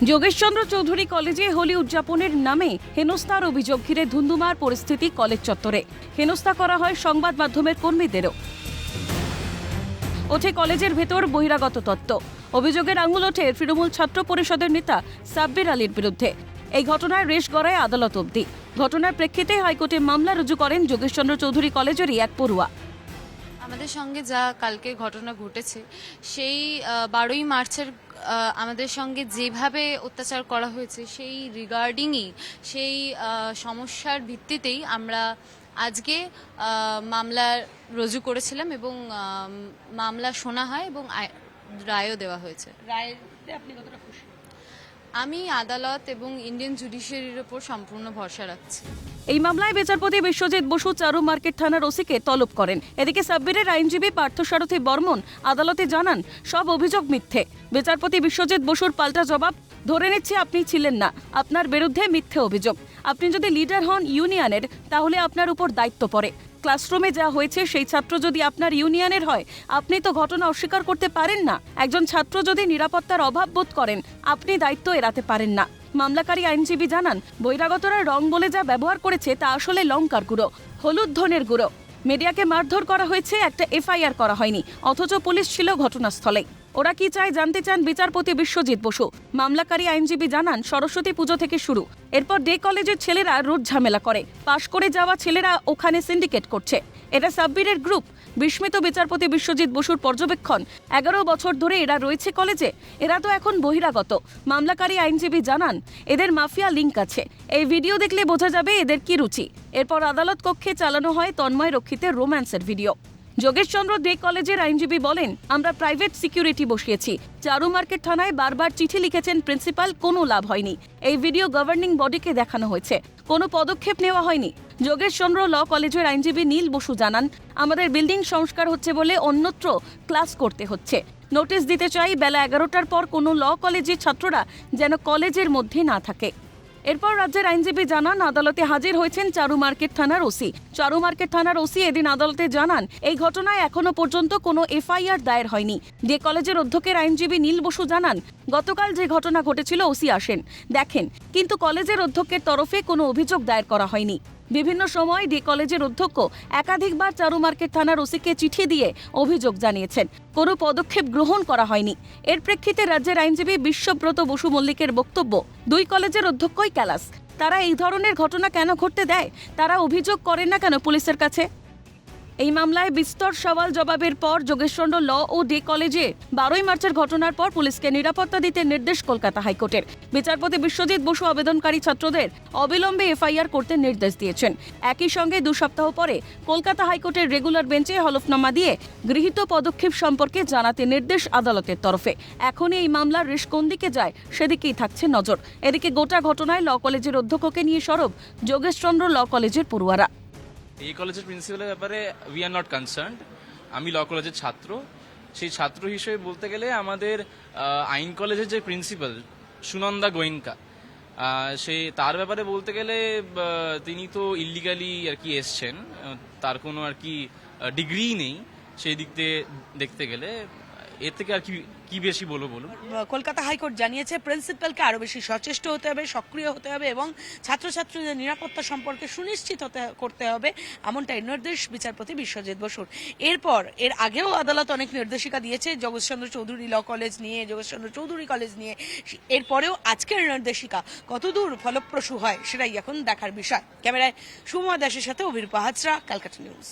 যোগেশচন্দ্র চৌধুরী কলেজে হোলি উদযাপনের নামে হেনস্থার অভিযোগ ঘিরে ধুন্ধুমার পরিস্থিতি কলেজ চত্বরে। হেনস্থা করা হয় সংবাদ মাধ্যমের কর্মীদেরও। ওঠে কলেজের ভেতর বহিরাগত তত্ত্ব। অভিযোগের আঙুল ওঠে তৃণমূল ছাত্র পরিষদের নেতা সাব্বির আলীর বিরুদ্ধে। এই ঘটনায় রেশ গড়ায় আদালত অবধি। ঘটনার প্রেক্ষিতে হাইকোর্টে মামলা রুজু করেন যোগেশচন্দ্র চৌধুরী কলেজেরই এক পড়ুয়া। আমাদের সঙ্গে যা কালকে ঘটনা ঘটেছে সেই 12ই মার্চের আমাদের সঙ্গে যেভাবে অত্যাচার করা হয়েছে সেই রিগার্ডিংই সেই সমস্যার ভিত্তিতেই আমরা আজকে মামলা রুজু করেছিলাম এবং মামলা শোনা হয় এবং রায়ও দেওয়া হয়েছে। রায়তে আপনি কতটা খুশি? আমি আদালত এবং ইন্ডিয়ান জুডিশিয়ারির ওপর সম্পূর্ণ ভরসা রাখছি। এই মামলায় বিচারপতি বিশ্বজিৎ বসু চারু মার্কেট থানার ওসিকে তলব করেন। এদিকে সাব্বিরের আইনজীবী পার্থসারথী বর্মন আদালতে জানান সব অভিযোগ মিথ্যে। বিচারপতি বিশ্বজিৎ বসুর পাল্টা জবাব, ধরে নিচ্ছে আপনি ছিলেন না, আপনার বিরুদ্ধে মিথ্যে অভিযোগ। আপনি যদি লিডার হন ইউনিয়নের তাহলে আপনার উপর দায়িত্ব পড়ে। ক্লাসরুমে যা হয়েছে সেই ছাত্র যদি আপনার ইউনিয়নের হয় আপনি তো ঘটনা অস্বীকার করতে পারেন না। একজন ছাত্র যদি নিরাপত্তার অভাব বোধ করেন আপনি দায়িত্ব এড়াতে পারেন না। মামলাকারী আইনজীবী জানান বহিরাগতরা রং বলে যা ব্যবহার করেছে তা আসলে লঙ্কার গুঁড়ো, হলুদ ধনের গুঁড়ো। মিডিয়াকে মারধর করা হয়েছে, একটা এফআইআর করা হয়নি, অথচ পুলিশ ছিল ঘটনাস্থলে। ওরা কি চায় জানতে চান বিচারপতি বিশ্বজিৎ বসু। মামলাকারী আইনজীবী জানান সরস্বতী পুজো থেকে শুরু। এরপর ডে কলেজের ছেলেরা রোজ ঝামেলা করে, পাশ করে যাওয়া ছেলেরা ওখানে সিন্ডিকেট করছে। এটা সাব্বিরের গ্রুপ। বিস্মিত বিচারপতি বিশ্বজিৎ বসুর পর্যবেক্ষণ, 11 বছর ধরে এরা রয়েছে কলেজে, এরা তো এখন বহিরাগত। মামলাকারী আইনজীবী জানান এদের মাফিয়া লিঙ্ক আছে। এই ভিডিও দেখলে বোঝা যাবে এদের কি রুচি। এরপর আদালত কক্ষে চালানো হয় তন্ময় রক্ষিতের রোম্যান্সের ভিডিও। যোগেশচন্দ্র দে কলেজের আইনজীবী বলেন, আমরা প্রাইভেট সিকিউরিটি বসিয়েছি। চারু মার্কেট থানায় বারবার চিঠি লিখেছেন প্রিন্সিপাল, কোনো লাভ হয়নি। এই ভিডিও গভর্নিং বডিকে দেখানো হয়েছে, কোনো পদক্ষেপ নেওয়া হয়নি। যোগেশচন্দ্র ল কলেজের আইনজীবী নীল বসু জানান, আমাদের বিল্ডিং সংস্কার হচ্ছে বলে অন্যত্র ক্লাস করতে হচ্ছে। নোটিশ দিতে চাই বেলা 11টার পর কোনো ল কলেজের ছাত্ররা যেন কলেজের মধ্যে না থাকে। এরপর রাজ্যের আইনজীবী জানান আদালতে হাজির হয়েছেন চারু মার্কেট থানার ওসি। চারু মার্কেট থানার ওসি এদিন আদালতে জানান এই ঘটনায় এখনো পর্যন্ত কোনো এফআইআর দায়ের হয়নি। যে কলেজের অধ্যক্ষের আইনজীবী নীল বসু জানান, গতকাল যে ঘটনা ঘটেছিল ওসি আসেন, দেখেন, কিন্তু কলেজের অধ্যক্ষের তরফে কোনো অভিযোগ দায়ের করা হয়নি। বিভিন্ন সময় ডি কলেজের অধ্যক্ষ একাধিকবার চারু মার্কেট থানার ওসিকে চিঠি দিয়ে অভিযোগ জানিয়েছেন, কোনো পদক্ষেপ গ্রহণ করা হয়নি। এর প্রেক্ষিতে রাজ্যের আইনজীবী বিশ্বব্রত বসু মল্লিকের বক্তব্য, দুই কলেজের অধ্যক্ষই ক্যালাস। তারা এই ধরনের ঘটনা কেন ঘটতে দেয়? তারা অভিযোগ করেন না কেন পুলিশের কাছে? এই মামলায় বিস্তর সওয়াল জবাবের পর যোগেশচন্দ্র ল ও ডে কলেজে 12ই মার্চের ঘটনার পর পুলিশকে নিরাপত্তা দিতে নির্দেশ কলকাতা হাইকোর্টের। বিচারপতি বিশ্বজিৎ বসু আবেদনকারী ছাত্রদের অবিলম্বে এফআইআর করতে নির্দেশ দিয়েছেন। একই সঙ্গে 2 সপ্তাহ পরে কলকাতা হাইকোর্টের রেগুলার বেঞ্চে হলফনামা দিয়ে গৃহীত পদক্ষেপ সম্পর্কে জানাতে নির্দেশ আদালতের তরফে। এখনই এই মামলার রেশ কোন দিকে যায় সেদিকেই থাকছে নজর। এদিকে গোটা ঘটনায় ল কলেজের অধ্যক্ষকে নিয়ে সরব যোগেশচন্দ্র ল কলেজের পড়ুয়ারা। এই কলেজের প্রিন্সিপালের ব্যাপারে উই আর নট কনসার্নড। আমি ল কলেজের ছাত্র, সেই ছাত্র হিসেবে বলতে গেলে আমাদের আইন কলেজের যে প্রিন্সিপাল সুনন্দা গোয়েঙ্কা, তার ব্যাপারে বলতে গেলে তিনি তো ইল্লিগালি আর কি এসছেন, তার কোনো আর কি ডিগ্রি নেই। সেই দিক দিয়ে দেখতে গেলে এর থেকে আর কি বেশি বলবো বলুন। কলকাতা হাইকোর্ট জানিয়েছে প্রিন্সিপালকে আরো বেশি সচেষ্ট হতে হবে, সক্রিয় হতে হবে এবং ছাত্রছাত্রীদের নিরাপত্তা সম্পর্কে সুনিশ্চিত করতে হবে, এমনটাই নির্দেশ বিচারপতি বিশ্বজিৎ বসুর। এর আগেও আদালত অনেক নির্দেশিকা দিয়েছে যোগেশচন্দ্র চৌধুরী ল কলেজ নিয়ে, যোগেশচন্দ্র চৌধুরী কলেজ নিয়ে। এরপরেও আজকের নির্দেশিকা কতদূর ফলপ্রসূ হয় সেটাই এখন দেখার বিষয়। ক্যামেরায় সুমা দাসের সাথে অভিরূপা হাজরা, ক্যালকাটা নিউজ।